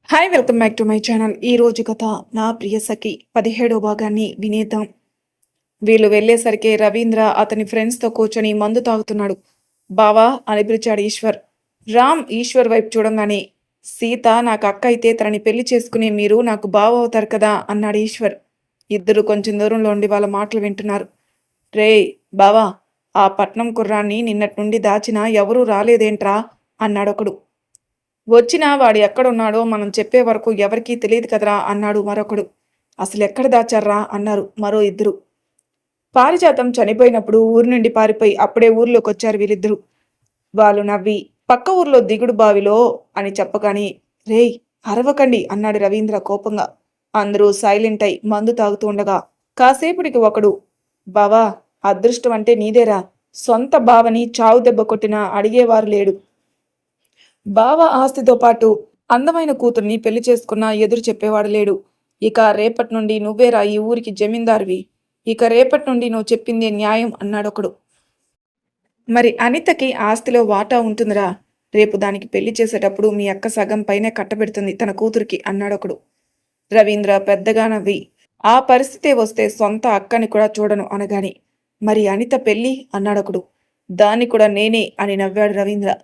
Hi welcome back to my channel. ఈ రోజు కథ నా ప్రియ సఖి 17వ భాగాన్ని వినేద్దాం. వీళ్ళు వెళ్ళేసరికి రవీంద్ర అతని ఫ్రెండ్స్తో కూర్చొని మందు తాగుతున్నాడు. బావా అని పిలిచాడు ఈశ్వర్. రామ్ ఈశ్వర్ వైపు చూడంగానే, సీత నాకు అక్క అయితే తనని పెళ్లి చేసుకుని మీరు నాకు బావ అవుతారు కదా అన్నాడు ఈశ్వర్. ఇద్దరు కొంచెం దూరంలో ఉండి వాళ్ళ మాటలు వింటున్నారు. రేయ్ బావా, ఆ పట్నం కుర్రాన్ని నిన్నటి నుండి దాచినా ఎవరూ రాలేదేంట్రా అన్నాడొకడు. వచ్చినా వాడు ఎక్కడున్నాడో మనం చెప్పే వరకు ఎవరికీ తెలియదు కదరా అన్నాడు మరొకడు. అసలెక్కడ దాచారా అన్నారు మరో ఇద్దరు. పారిజాతం చనిపోయినప్పుడు ఊరి నుండి పారిపోయి అప్పుడే ఊర్లోకొచ్చారు వీళ్ళిద్దరూ. వాళ్ళు నవ్వి పక్క ఊర్లో దిగుడు బావిలో అని చెప్పగానే, రేయ్ అరవకండి అన్నాడు రవీంద్ర కోపంగా. అందరూ సైలెంట్ అయి మందు తాగుతూ ఉండగా కాసేపటికి ఒకడు, బావా అదృష్టం అంటే నీదేరా, సొంత బావని చావు దెబ్బ కొట్టినా అడిగేవారు లేడు. బావ ఆస్తితో పాటు అందమైన కూతుర్ని పెళ్లి చేసుకున్నా ఎదురు చెప్పేవాడు లేడు. ఇక రేపటి నుండి నువ్వేరా ఈ ఊరికి జమీందారువి. ఇక రేపటి నుండి నువ్వు చెప్పిందే న్యాయం అన్నాడొకడు. మరి అనితకి ఆస్తిలో వాటా ఉంటుందిరా. రేపు దానికి పెళ్లి చేసేటప్పుడు మీ అక్క సగం పైనే కట్టబెడుతుంది తన కూతురికి అన్నాడొకడు. రవీంద్ర పెద్దగా నవ్వి, ఆ పరిస్థితే వస్తే సొంత అక్కని కూడా చూడను అనగాని, మరి అనిత పెళ్ళి అన్నాడొకడు. దాన్ని కూడా నేనే అని నవ్వాడు రవీంద్ర.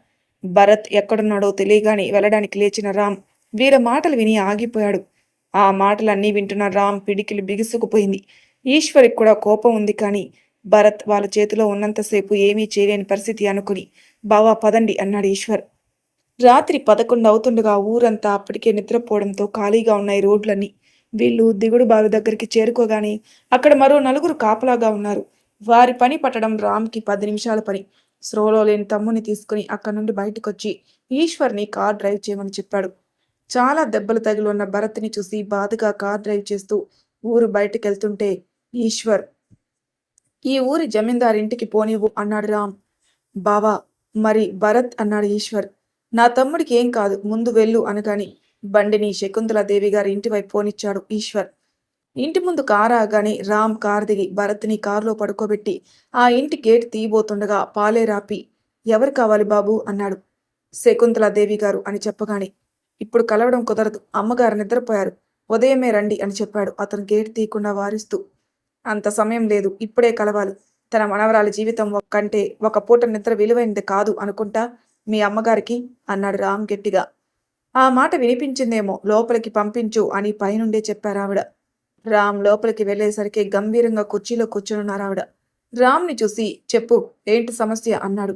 భరత్ ఎక్కడున్నాడో తెలియగాని వెళ్ళడానికి లేచిన రామ్ వీర మాటలు విని ఆగిపోయాడు. ఆ మాటలన్నీ వింటున్న రామ్ పిడికిలి బిగుసుకుపోయింది. ఈశ్వరికి కూడా కోపం ఉంది కానీ భరత్ వాళ్ళ చేతిలో ఉన్నంతసేపు ఏమీ చేయలేని పరిస్థితి అనుకుని, బావా పదండి అన్నాడు ఈశ్వర్. రాత్రి 11 అవుతుండగా ఊరంతా అప్పటికే నిద్రపోవడంతో ఖాళీగా ఉన్నాయి రోడ్లన్నీ. వీళ్ళు దిగుడు బావి దగ్గరికి చేరుకోగానే అక్కడ మరో నలుగురు కాపలాగా ఉన్నారు. వారి పని పట్టడం రామ్కి 10 నిమిషాల పని. స్రోలో లేని తమ్ముని తీసుకుని అక్కడి నుండి బయటకొచ్చి ఈశ్వర్ని కార్ డ్రైవ్ చేయమని చెప్పాడు. చాలా దెబ్బలు తగిలి ఉన్న భరత్ని చూసి బాధగా కార్ డ్రైవ్ చేస్తూ ఊరు బయటకెళ్తుంటే ఈశ్వర్, ఈ ఊరి జమీందారింటికి పోనివ్వు అన్నాడు రామ్. బావా మరి భరత్ అన్నాడు ఈశ్వర్. నా తమ్ముడికి ఏం కాదు, ముందు వెళ్ళు అనగాని బండిని శకుంతలాదేవి గారి ఇంటి వైపు పోనిచ్చాడు ఈశ్వర్. ఇంటి ముందు కారు ఆగానే రామ్ కారు దిగి భరత్ని కారులో పడుకోబెట్టి ఆ ఇంటి గేట్ తీయబోతుండగా పాలేరాపి, ఎవరు కావాలి బాబు అన్నాడు. శకుంతలాదేవి గారు అని చెప్పగానే, ఇప్పుడు కలవడం కుదరదు, అమ్మగారు నిద్రపోయారు, ఉదయమే రండి అని చెప్పాడు అతను గేట్ తీయకుండా వారిస్తూ. అంత సమయం లేదు, ఇప్పుడే కలవాలి. తన మనవరాలి జీవితం కంటే ఒక పూట నిద్ర విలువైనది కాదు అనుకుంటా మీ అమ్మగారికి అన్నాడు రామ్ గట్టిగా. ఆ మాట వినిపించిందేమో, లోపలికి పంపించు అని పైనుండే చెప్పారావిడ. రామ్ లోపలికి వెళ్ళేసరికి గంభీరంగా కుర్చీలో కూర్చున్నారావిడ. రామ్ని చూసి, చెప్పు ఏంటి సమస్య అన్నాడు.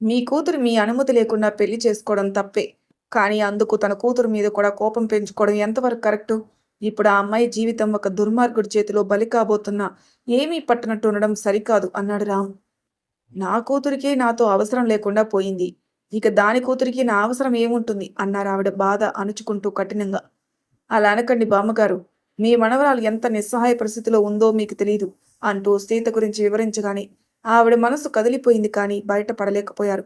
మీ కూతురు మీ అనుమతి లేకుండా పెళ్లి చేసుకోవడం తప్పే, కానీ అందుకు తన కూతురు మీద కూడా కోపం పెంచుకోవడం ఎంతవరకు కరెక్టు? ఇప్పుడు ఆ అమ్మాయి జీవితం ఒక దుర్మార్గుడి చేతిలో బలి కాబోతున్నా ఏమీ పట్టనట్టు ఉండడం సరికాదు అన్నాడు రామ్. నా కూతురికే నాతో అవసరం లేకుండా పోయింది, ఇక దాని కూతురికి నా అవసరం ఏముంటుంది అన్నారు ఆవిడ బాధ అణుచుకుంటూ కఠినంగా. అలా అనకండి బామ్మగారు, మీ మనవరాలు ఎంత నిస్సహాయ పరిస్థితిలో ఉందో మీకు తెలియదు అంటూ సీత గురించి వివరించగానే ఆవిడ మనసు కదిలిపోయింది కానీ బయటపడలేకపోయారు.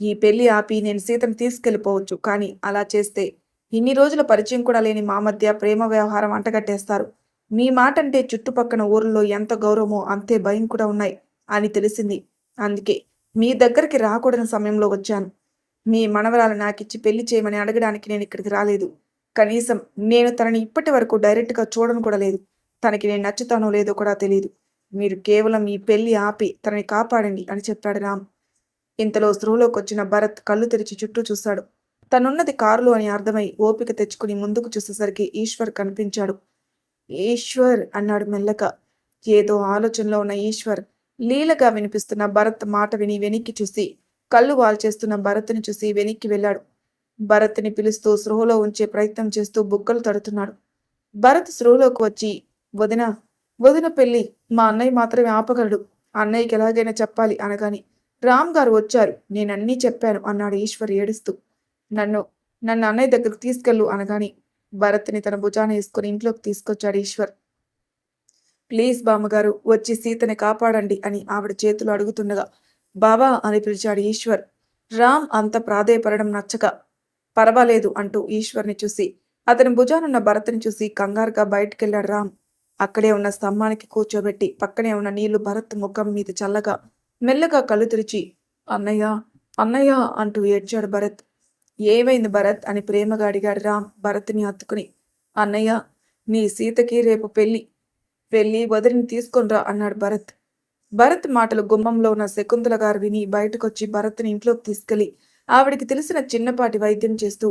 ఈ పెళ్లి ఆపి నేను సీతను తీసుకెళ్లిపోవచ్చు, కానీ అలా చేస్తే ఇన్ని రోజుల పరిచయం కూడా లేని మా మధ్య ప్రేమ వ్యవహారం అంటగట్టేస్తారు. మీ మాట అంటే చుట్టుపక్కన ఊర్లో ఎంత గౌరవమో అంతే భయం కూడా ఉన్నాయి అని తెలిసింది. అందుకే మీ దగ్గరికి రాకూడని సమయంలో వచ్చాను. మీ మనవరాలు నాకిచ్చి పెళ్లి చేయమని అడగడానికి నేను ఇక్కడికి రాలేదు. కనీసం నేను తనని ఇప్పటి వరకు డైరెక్ట్గా చూడను కూడా లేదు. తనకి నేను నచ్చుతానో లేదో కూడా తెలియదు. మీరు కేవలం ఈ పెళ్లి ఆపి తనని కాపాడండి అని చెప్పాడు రామ్. ఇంతలో స్పృహలోకి వచ్చిన భరత్ కళ్ళు తెరిచి చుట్టూ చూశాడు. తనున్నది కారులో అని అర్థమై ఓపిక తెచ్చుకుని ముందుకు చూసేసరికి ఈశ్వర్ కనిపించాడు. ఈశ్వర్ అన్నాడు మెల్లగా. ఏదో ఆలోచనలో ఉన్న ఈశ్వర్ లీలగా వినిపిస్తున్న భరత్ మాట విని వెనక్కి చూసి కళ్ళు వాల్చేస్తున్న భరత్ని చూసి వెనక్కి వెళ్ళాడు. భరత్ని పిలుస్తూ స్పృహలో ఉంచే ప్రయత్నం చేస్తూ బుగ్గలు తడుతున్నాడు. భరత్ స్పృహలోకి వచ్చి, వదిన, వదిన పెళ్ళి మా అన్నయ్య మాత్రమే ఆపగలడు, అన్నయ్యకి ఎలాగైనా చెప్పాలి అనగాని, రామ్ గారు వచ్చారు, నేనన్నీ చెప్పాను అన్నాడు ఈశ్వర్ ఏడుస్తూ. నన్ను నన్ను అన్నయ్య దగ్గరకు తీసుకెళ్ళు అనగాని భరత్ని తన భుజాన వేసుకుని ఇంట్లోకి తీసుకొచ్చాడు ఈశ్వర్. ప్లీజ్ బామ్మగారు వచ్చి సీతని కాపాడండి అని ఆవిడ చేతులు అడుగుతుండగా బావా అని పిలిచాడు ఈశ్వర్. రామ్ అంత ప్రాధేయపడడం నచ్చక పర్వాలేదు అంటూ ఈశ్వర్ని చూసి అతని భుజానున్న భరత్ని చూసి కంగారుగా బయటకెళ్లాడు రామ్. అక్కడే ఉన్న స్తంభానికి కూర్చోబెట్టి పక్కనే ఉన్న నీళ్లు భరత్ ముఖం మీద చల్లగా మెల్లగా కళ్ళు తెరిచి, అన్నయ్య, అన్నయ్య అంటూ ఏడ్చాడు భరత్. ఏమైంది భరత్ అని ప్రేమగా అడిగాడు రామ్ భరత్ని హత్తుకుని. అన్నయ్య, నీ సీతకి రేపు పెళ్లి. వెళ్ళి వదిలిని తీసుకొనిరా అన్నాడు భరత్. భరత్ మాటలు గుమ్మంలో ఉన్న శకుంతల గారు విని బయటకొచ్చి భరత్ని ఇంట్లోకి తీసుకెళ్లి ఆవిడికి తెలిసిన చిన్నపాటి వైద్యం చేస్తూ,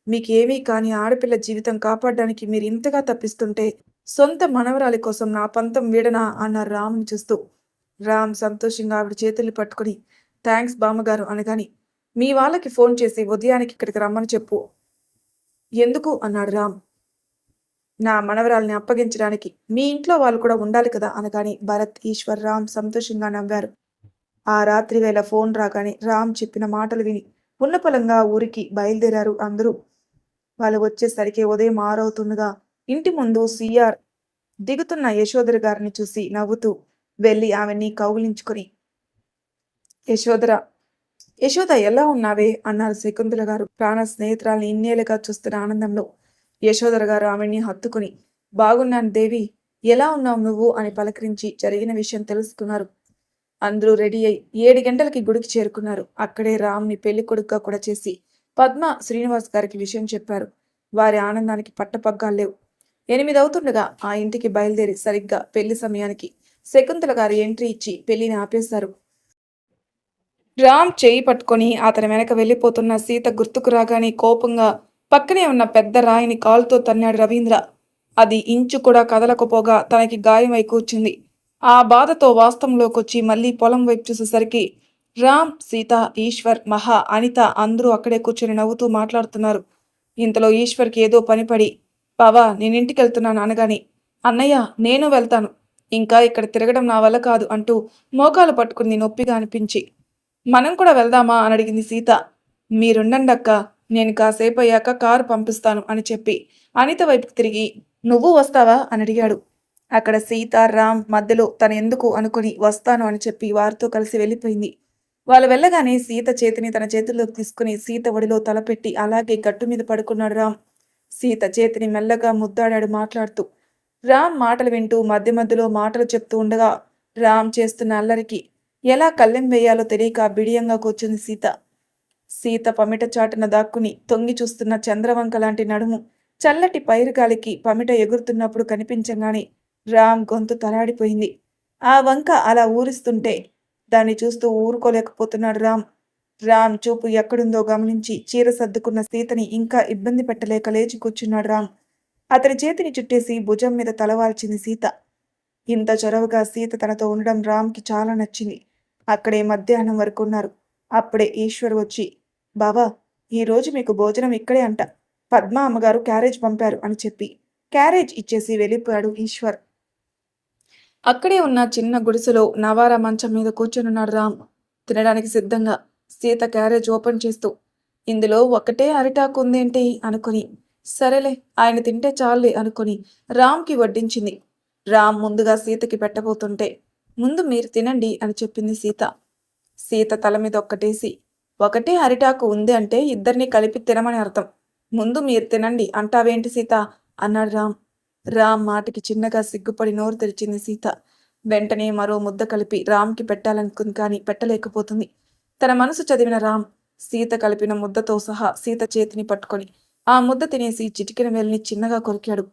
మీకేమీ కాని ఆడపిల్ల జీవితం కాపాడడానికి మీరు ఇంతగా తప్పిస్తుంటే సొంత మనవరాలి కోసం నా పంతం వీడనా అన్నారు రామ్ని చూస్తూ. రామ్ సంతోషంగా ఆవిడ చేతుల్ని పట్టుకుని, థ్యాంక్స్ బామ్మగారు అనగాని, మీ వాళ్ళకి ఫోన్ చేసి ఉదయానికి ఇక్కడికి రమ్మని చెప్పు. ఎందుకు అన్నాడు రామ్. నా మనవరాల్ని అప్పగించడానికి. మీ ఇంట్లో వాళ్ళు కూడా ఉండాలి కదా అనగాని భరత్, ఈశ్వర్, రామ్ సంతోషంగా నవ్వారు. ఆ రాత్రి వేళ ఫోన్ రాగానే రామ్ చెప్పిన మాటలు విని ఉన్నపలంగా ఊరికి బయలుదేరారు అందరూ. వాళ్ళు వచ్చేసరికి ఉదయం 6 అవుతుండగా ఇంటి ముందు సిఆర్ దిగుతున్న యశోధర గారిని చూసి నవ్వుతూ వెళ్ళి ఆమెని కౌగిలించుకొని, యశోధర, యశోద ఎలా ఉన్నావే అన్నారు శకుంతల గారు ప్రాణ స్నేహితురాల్ని ఇన్నేళ్ళుగా చూస్తున్న ఆనందంలో. యశోధర గారు ఆమెని హత్తుకుని, బాగున్నాను దేవి, ఎలా ఉన్నావు నువ్వు అని పలకరించి జరిగిన విషయం తెలుసుకున్నారు. అందరూ రెడీ అయి 7 గంటలకి గుడికి చేరుకున్నారు. అక్కడే రామ్ని పెళ్లి కొడుకుగా కూడా చేసి పద్మ, శ్రీనివాస్ గారికి విషయం చెప్పారు. వారి ఆనందానికి పట్టపగ్గాలు లేవు. 8 అవుతుండగా ఆ ఇంటికి బయలుదేరి సరిగ్గా పెళ్లి సమయానికి శకుంతల గారు ఎంట్రీ ఇచ్చి పెళ్లిని ఆపేశారు. రామ్ చేయి పట్టుకొని అతని వెనక వెళ్ళిపోతున్న సీత గుర్తుకు రాగానే కోపంగా పక్కనే ఉన్న పెద్ద రాయిని కాలుతో తన్నాడు రవీంద్ర. అది ఇంచు కూడా కదలకపోగా తనకి గాయమై కూర్చుంది. ఆ బాధతో వాస్తవంలోకొచ్చి మళ్ళీ పొలం వైపు చూసేసరికి రామ్, సీత, ఈశ్వర్, మహా, అనిత అందరూ అక్కడే కూర్చొని నవ్వుతూ మాట్లాడుతున్నారు. ఇంతలో ఈశ్వర్కి ఏదో పనిపడి, బావా నేనింటికి వెళ్తున్నాను అనగాని, అన్నయ్య నేను వెళ్తాను, ఇంకా ఇక్కడ తిరగడం నా వల్ల కాదు అంటూ మోకాలు పట్టుకుని నొప్పిగా అనిపించి, మనం కూడా వెళ్దామా అని అడిగింది సీత. మీరుండండక్క, నేను కాసేపు అయ్యాక కారు పంపిస్తాను అని చెప్పి అనిత వైపుకి తిరిగి, నువ్వు వస్తావా అని అడిగాడు. అక్కడ సీత, రామ్ మధ్యలో తను ఎందుకు అనుకుని వస్తాను అని చెప్పి వారితో కలిసి వెళ్ళిపోయింది. వాళ్ళు వెళ్ళగానే సీత చేతిని తన చేతుల్లోకి తీసుకుని సీత ఒడిలో తలపెట్టి అలాగే గట్టు మీద పడుకున్నాడు రామ్. సీత చేతిని మెల్లగా ముద్దాడాడు మాట్లాడుతూ. రామ్ మాటలు వింటూ మధ్య మధ్యలో మాటలు చెప్తూ ఉండగా రామ్ చేస్తున్న అల్లరికి ఎలా కళ్ళెం వేయాలో తెలియక బిడియంగా కూర్చుంది సీత. సీత పమిట చాటున దాక్కుని తొంగి చూస్తున్న చంద్రవంక లాంటి నడుము చల్లటి పైరుగాలికి పమిట ఎగురుతున్నప్పుడు కనిపించగానే రామ్ గొంతు తలాడిపోయింది. ఆ వంక అలా ఊరిస్తుంటే దాన్ని చూస్తూ ఊరుకోలేకపోతున్నాడు రామ్. రామ్ చూపు ఎక్కడుందో గమనించి చీర సర్దుకున్న సీతని ఇంకా ఇబ్బంది పెట్టలేక లేచి కూర్చున్నాడు రామ్. అతని చేతిని చుట్టేసి భుజం మీద తలవాల్చింది సీత. ఇంత చొరవగా సీత తనతో ఉండడం రామ్కి చాలా నచ్చింది. అక్కడే మధ్యాహ్నం వరకు ఉన్నారు. అప్పుడే ఈశ్వర్ వచ్చి, బావా ఈరోజు మీకు భోజనం ఇక్కడే అంట, పద్మ అమ్మగారు క్యారేజ్ పంపారు అని చెప్పి క్యారేజ్ ఇచ్చేసి వెళ్ళిపోయాడు ఈశ్వర్. అక్కడే ఉన్న చిన్న గుడిసెలో నవారా మంచం మీద కూర్చొనున్నాడు రామ్ తినడానికి సిద్ధంగా. సీత క్యారేజ్ ఓపెన్ చేస్తూ, ఇందులో ఒకటే అరిటాకు ఉందేంటి అనుకుని, సరేలే ఆయన తింటే చాలే అనుకుని రామ్కి వడ్డించింది. రామ్ ముందుగా సీతకి పెట్టబోతుంటే, ముందు మీరు తినండి అని చెప్పింది సీత. సీత తల మీద ఒక్కటేసి, ఒకటే అరిటాకు ఉంది అంటే ఇద్దరిని కలిపి తినమని అర్థం, ముందు మీరు తినండి అంటావేంటి సీత అన్నాడు రామ్. రామ్ మాటకి చిన్నగా సిగ్గుపడి నోరు తెరిచింది సీత. వెంటనే మరో ముద్ద కలిపి రామ్కి పెట్టాలనుకుంది కానీ పెట్టలేకపోతుంది. తన మనసు చదివిన రామ్ సీత కలిపిన ముద్దతో సహా సీత చేతిని పట్టుకొని ఆ ముద్ద తినేసి చిటికెన వేలిని చిన్నగా కొరికాడు.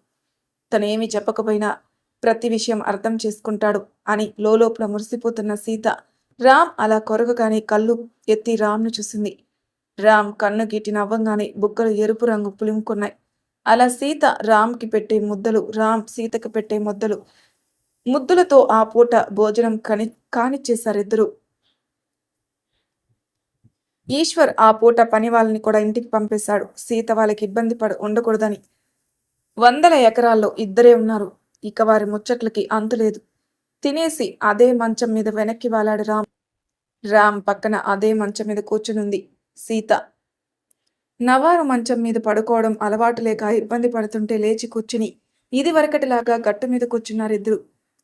తనేమీ చెప్పకపోయినా ప్రతి విషయం అర్థం చేసుకుంటాడు అని లోలోపల మురిసిపోతున్న సీత రామ్ అలా కొరగగానే కళ్ళు ఎత్తి రామ్ను చూసింది. రామ్ కన్ను గీటి నవ్వంగానే బుగ్గలు ఎరుపు రంగు పులుముకున్నాయి. అలా సీత రామ్కి పెట్టే ముద్దలు, రామ్ సీతకు పెట్టే ముద్దులతో ఆ పూట భోజనం కానిచ్చేశారిద్దరూ. ఈశ్వర్ ఆ పూట పని వాళ్ళని కూడా ఇంటికి పంపేశాడు. సీత వాళ్ళకి ఇబ్బంది ఉండకూడదని. 100 ఎకరాల్లో ఇద్దరే ఉన్నారు. ఇక వారి ముచ్చట్లకి అంతులేదు. తినేసి అదే మంచం మీద వెనక్కి వాలాడు రామ్. రామ్ పక్కన అదే మంచం మీద కూర్చునుంది సీత. నవారు మంచం మీద పడుకోవడం అలవాటు లేక ఇబ్బంది పడుతుంటే లేచి కూర్చుని ఇది వరకటిలాగా గట్టు మీద కూర్చున్నారిద్దరు.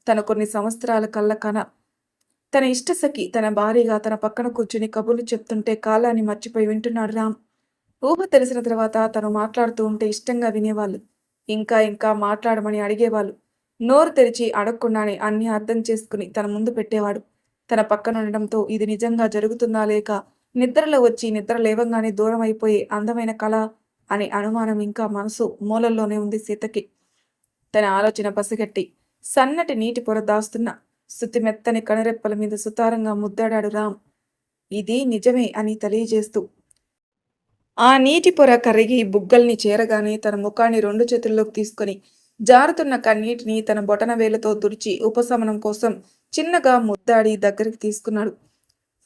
తన కొన్ని సంవత్సరాల కళ్ళ తన ఇష్టసఖి తన భార్యగా తన పక్కన కూర్చుని కబుర్లు చెప్తుంటే కాలాన్ని మర్చిపోయి వింటున్నాడు రామ్. ఊహ తెలిసిన తర్వాత తను మాట్లాడుతూ ఉంటే ఇష్టంగా వినేవాళ్ళు. ఇంకా ఇంకా మాట్లాడమని అడిగేవాళ్ళు. నోరు తెరిచి అడగకుండానే అన్నీ అర్థం చేసుకుని తన ముందు పెట్టేవాడు. తన పక్కన ఉండడంతో ఇది నిజంగా జరుగుతుందా లేక నిద్రలో వచ్చి నిద్ర లేవంగానే దూరం అయిపోయే అందమైన కళ అనే అనుమానం ఇంకా మనసు మూలల్లోనే ఉంది సీతకి. తన ఆలోచన పసిగట్టి సన్నటి నీటి పొర దాస్తున్న శుతిమెత్తని కనురెప్పల మీద సుతారంగా ముద్దాడాడు రామ్. ఇది నిజమే అని తెలియజేస్తూ ఆ నీటి పొర కరిగి బుగ్గల్ని చేరగానే తన ముఖాన్ని 2 చేతుల్లోకి తీసుకొని జారుతున్న కన్నీటిని తన బొటన వేలతో తుడిచి ఉపశమనం కోసం చిన్నగా ముద్దాడి దగ్గరికి తీసుకున్నాడు.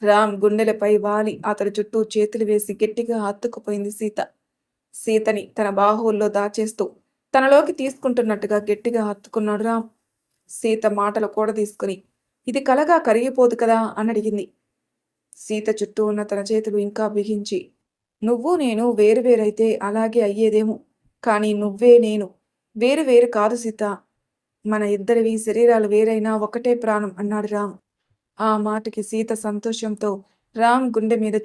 రామ్ గుండెలపై వాలి అతడి చుట్టూ చేతులు వేసి గట్టిగా హత్తుకుపోయింది సీత. సీతని తన బాహువుల్లో దాచేస్తూ తనలోకి తీసుకుంటున్నట్టుగా గట్టిగా హత్తుకున్నాడు రామ్. సీత మాటలు కూడా తీసుకుని ఇది కలగా కరిగిపోదు కదా అని అడిగింది. సీత చుట్టూ ఉన్న తన చేతులు ఇంకా బిగించి నువ్వు నేను వేరువేరైతే అలాగే అయ్యేదేమో, కానీ నువ్వే నేను వేరు వేరు కాదు సీత. మన ఇద్దరివి శరీరాలు వేరైనా ఒకటే ప్రాణం అన్నాడు రామ్. ఆ మాటకి సీత సంతోషంతో రామ్ గుండె మీద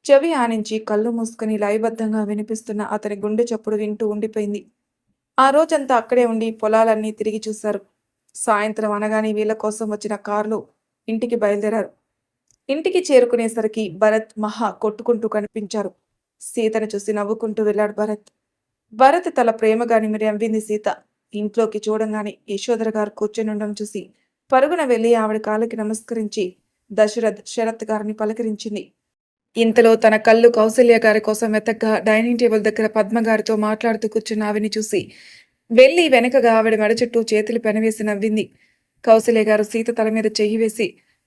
చెవి ఆనించి కళ్ళు మూసుకుని లయబద్ధంగా వినిపిస్తున్న అతని గుండె చప్పుడు వింటూ ఉండిపోయింది. ఆ రోజంతా అక్కడే ఉండి పొలాలన్నీ తిరిగి చూశారు. సాయంత్రం అనగానే వీళ్ళ కోసం వచ్చిన కారులో ఇంటికి బయలుదేరారు. ఇంటికి చేరుకునేసరికి భరత్ మహా కొట్టుకుంటూ కనిపించారు. సీతను చూసి నవ్వుకుంటూ వెళ్ళాడు భరత్. భరత్ తల ప్రేమగా నిమిరి నవ్వింది సీత. ఇంట్లోకి చూడంగానే యశోధర గారు కూర్చొని ఉండడం చూసి పరుగున వెళ్ళి ఆవిడ కాళ్ళకి నమస్కరించి దశరథ్ శరత్ గారిని పలకరించింది. ఇంతలో తన కళ్ళు కౌసల్య గారి కోసం వెతగ్గా డైనింగ్ టేబుల్ దగ్గర పద్మగారితో మాట్లాడుతూ కూర్చున్న ఆవిని చూసి వెళ్ళి వెనకగా ఆవిడ మెడ చుట్టూ చేతులు పెనవేసి నవ్వింది. కౌసల్య గారు సీత తల మీద చెయ్యి వేసి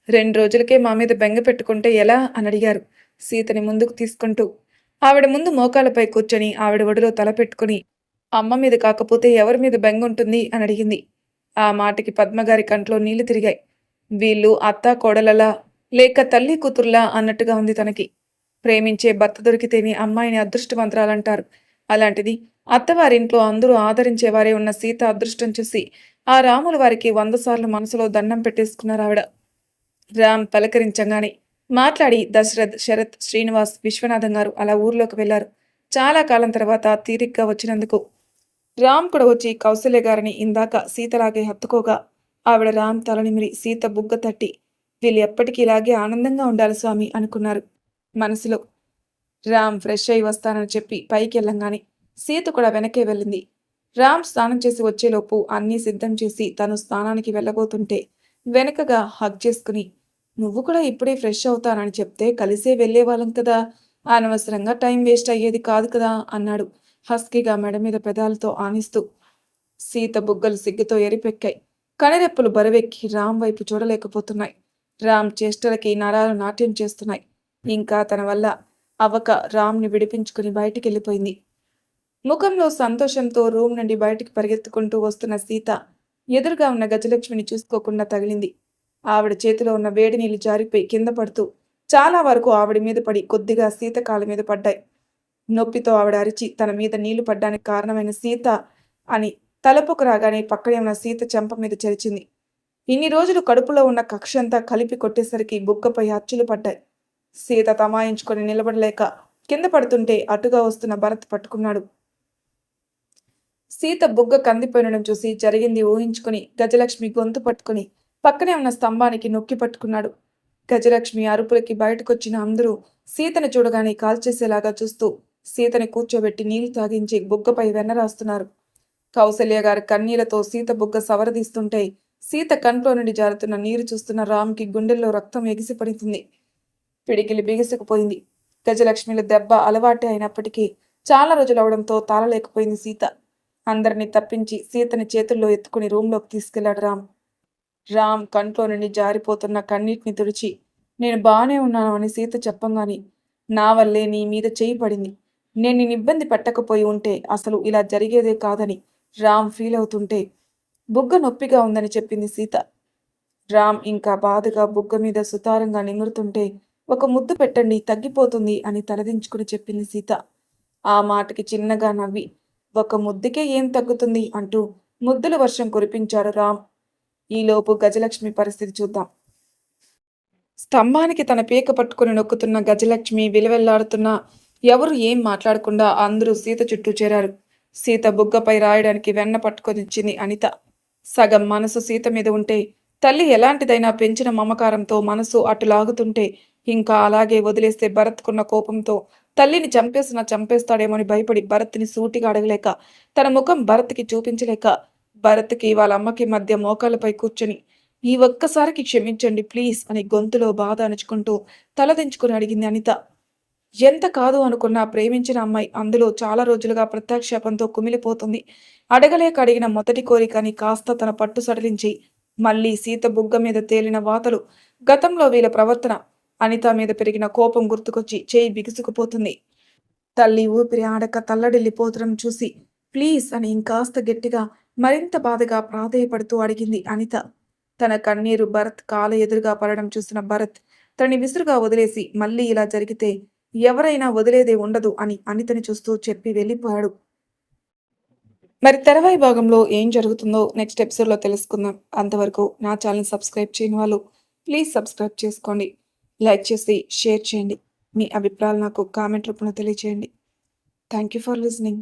2 రోజులకే మా మీద బెంగ పెట్టుకుంటే ఎలా అని అడిగారు. సీతని ముందుకు తీసుకుంటూ ఆవిడ ముందు మోకాలపై కూర్చొని ఆవిడ ఒడిలో తల పెట్టుకుని అమ్మ మీద కాకపోతే ఎవరి మీద బెంగ ఉంటుంది అని అడిగింది. ఆ మాటకి పద్మగారి కంట్లో నీళ్లు తిరిగాయి. వీళ్ళు అత్తా కోడలలా లేక తల్లి కూతుర్లా అన్నట్టుగా ఉంది తనకి. ప్రేమించే భర్త దొరికితేనే అమ్మాయిని అదృష్టవంతురాలంటారు. అలాంటిది అత్తవారింట్లో అందరూ ఆదరించేవారే ఉన్న సీత అదృష్టం చూసి ఆ రాముల వారికి 100 సార్లు మనసులో దండం పెట్టేసుకున్నారు ఆవిడ. రామ్ పలకరించగానే మాట్లాడి దశరథ్ శరత్ శ్రీనివాస్ విశ్వనాథం గారు అలా ఊర్లోకి వెళ్లారు. చాలా కాలం తర్వాత తీరిగ్గా వచ్చినందుకు రామ్ కూడా వచ్చి కౌసల్య గారిని ఇందాక సీతలాగే హత్తుకోగా ఆవిడ రామ్ తలనిమిరి సీత బుగ్గ తట్టి వీళ్ళు ఎప్పటికీ ఇలాగే ఆనందంగా ఉండాలి స్వామి అనుకున్నారు మనసులో. రామ్ ఫ్రెష్ అయి వస్తానని చెప్పి పైకి వెళ్ళంగానే సీత కూడా వెనకే వెళ్ళింది. రామ్ స్నానం చేసి వచ్చేలోపు అన్నీ సిద్ధం చేసి తను స్నానానికి వెళ్ళబోతుంటే వెనకగా హగ్ చేసుకుని నువ్వు కూడా ఇప్పుడే ఫ్రెష్ అవుతానని చెప్తే కలిసే వెళ్ళేవాళ్ళం కదా, అనవసరంగా టైం వేస్ట్ అయ్యేది కాదు కదా అన్నాడు హస్కీగా మెడ మీద పెదాలతో ఆనిస్తూ. సీత బుగ్గలు సిగ్గుతో ఎరిపెక్కాయి. కనిరెప్పులు బరువెక్కి రామ్ వైపు చూడలేకపోతున్నాయి. రామ్ చేష్టలకి నరాలు నాట్యం చేస్తున్నాయి. ఇంకా తన వల్ల అవ్వక రామ్ని విడిపించుకుని బయటికి వెళ్ళిపోయింది. ముఖంలో సంతోషంతో రూమ్ నుండి బయటికి పరిగెత్తుకుంటూ వస్తున్న సీత ఎదురుగా ఉన్న గజలక్ష్మిని చూసుకోకుండా తగిలింది. ఆవిడ చేతిలో ఉన్న వేడి నీళ్లు జారిపోయి కింద పడుతూ చాలా వరకు ఆవిడ మీద పడి కొద్దిగా సీత కాళ్ళ మీద పడ్డాయి. నొప్పితో ఆవిడ అరిచి తన మీద నీళ్లు పడ్డానికి కారణమైన సీత అని తలపుకు రాగానే పక్కనే ఉన్న సీత చెంప మీద చెరిచింది. ఇన్ని రోజులు కడుపులో ఉన్న కక్షంతా కలిపి కొట్టేసరికి బుగ్గపై అచ్చులు పడ్డాయి. సీత తమాయించుకొని నిలబడలేక కింద పడుతుంటే అటుగా వస్తున్న భరత్ పట్టుకున్నాడు. సీత బుగ్గ కందిపోయినడం చూసి జరిగింది ఊహించుకుని గజలక్ష్మి గొంతు పట్టుకుని పక్కనే ఉన్న స్తంభానికి నొక్కి పట్టుకున్నాడు. గజలక్ష్మి అరుపులకి బయటకొచ్చిన అందరూ సీతను చూడగానే కాల్చేసేలాగా చూస్తూ సీతని కూర్చోబెట్టి నీళ్లు తాగించి బుగ్గపై వెన్న రాస్తున్నారు. కౌసల్య గారి కన్నీళ్లతో సీత బుగ్గ సవరదీస్తుంటే సీత కంట్లో నుండి జారుతున్న నీరు చూస్తున్న రామ్కి గుండెల్లో రక్తం ఎగిసిపడుతుంది. పిడికిలి బిగిసుకుపోయింది. గజలక్ష్మిల దెబ్బ అలవాటే అయినప్పటికీ చాలా రోజులు అవడంతో తాళలేకపోయింది సీత. అందరినీ తప్పించి సీతని చేతుల్లో ఎత్తుకుని రూంలోకి తీసుకెళ్లాడు రామ్. రామ్ కంట్లో నుండి జారిపోతున్న కన్నీటిని తుడిచి నేను బానే ఉన్నాను అని సీత చెప్పంగాని నా వల్లే నీ మీద చేయి పడింది, నేను నిన్ను ఇబ్బంది పెట్టకపోయి ఉంటే అసలు ఇలా జరిగేదే కాదని రామ్ ఫీల్ అవుతుంటే బుగ్గ నొప్పిగా ఉందని చెప్పింది సీత. రామ్ ఇంకా బాధగా బుగ్గ మీద సుతారంగా నిమురుతుంటే ఒక ముద్దు పెట్టండి తగ్గిపోతుంది అని తలదించుకుని చెప్పింది సీత. ఆ మాటకి చిన్నగా నవ్వి ఒక ముద్దుకే ఏం తగ్గుతుంది అంటూ ముద్దుల వర్షం కురిపించాడు రామ్. ఈలోపు గజలక్ష్మి పరిస్థితి చూద్దాం. స్తంభానికి తన పీక పట్టుకుని నొక్కుతున్న గజలక్ష్మి విలవెల్లాడుతున్నా ఎవరు ఏం మాట్లాడకుండా అందరూ సీత చుట్టూ చేరారు. సీత బుగ్గపై రాయడానికి వెన్న పట్టుకొనిచ్చింది అనిత. సగం మనసు సీత మీద ఉంటే తల్లి ఎలాంటిదైనా పెంచిన మమకారంతో మనసు అటు లాగుతుంటే ఇంకా అలాగే వదిలేస్తే భరత్కున్న కోపంతో తల్లిని చంపేస్తాడేమోని భయపడి భరత్ని సూటిగా అడగలేక, తన ముఖం భరత్కి చూపించలేక, భరత్కి వాళ్ళ అమ్మకి మధ్య మోకాళ్ళపై కూర్చొని, ఈ ఒక్కసారికి క్షమించండి ప్లీజ్ అని గొంతులో బాధ అణుచుకుంటూ తలదించుకుని అడిగింది అనిత. ఎంత కాదు అనుకున్నా ప్రేమించిన అమ్మాయి అందులో చాలా రోజులుగా ప్రత్యాక్షేపంతో కుమిలిపోతుంది. అడగలేక అడిగిన మొదటి కోరికని కాస్త తన పట్టు సడలించి, మళ్ళీ సీత బుగ్గ మీద తేలిన వాతలు, గతంలో వీళ్ళ ప్రవర్తన, అనిత మీద పెరిగిన కోపం గుర్తుకొచ్చి చేయి బిగుసుకుపోతుంది. తల్లి ఊపిరి ఆడక తల్లడిల్లిపోతడం చూసి ప్లీజ్ అని ఇంకాస్త గట్టిగా మరింత బాధగా ప్రాధేయపడుతూ అడిగింది అనిత. తన కన్నీరు భరత్ కాల ఎదురుగా పడడం చూసిన భరత్ తనని విసురుగా వదిలేసి మళ్ళీ ఇలా జరిగితే ఎవరైనా వదిలేదే ఉండదు అని అనితని చూస్తూ చెప్పి వెళ్ళిపోయాడు. మరి తెరవాయి భాగంలో ఏం జరుగుతుందో నెక్స్ట్ ఎపిసోడ్లో తెలుసుకుందాం. అంతవరకు నా ఛానల్ సబ్స్క్రైబ్ చేయని వాళ్ళు ప్లీజ్ సబ్స్క్రైబ్ చేసుకోండి. లైక్ చేసి షేర్ చేయండి. మీ అభిప్రాయాలు నాకు కామెంట్ రూపంలో తెలియజేయండి. Thank you for listening.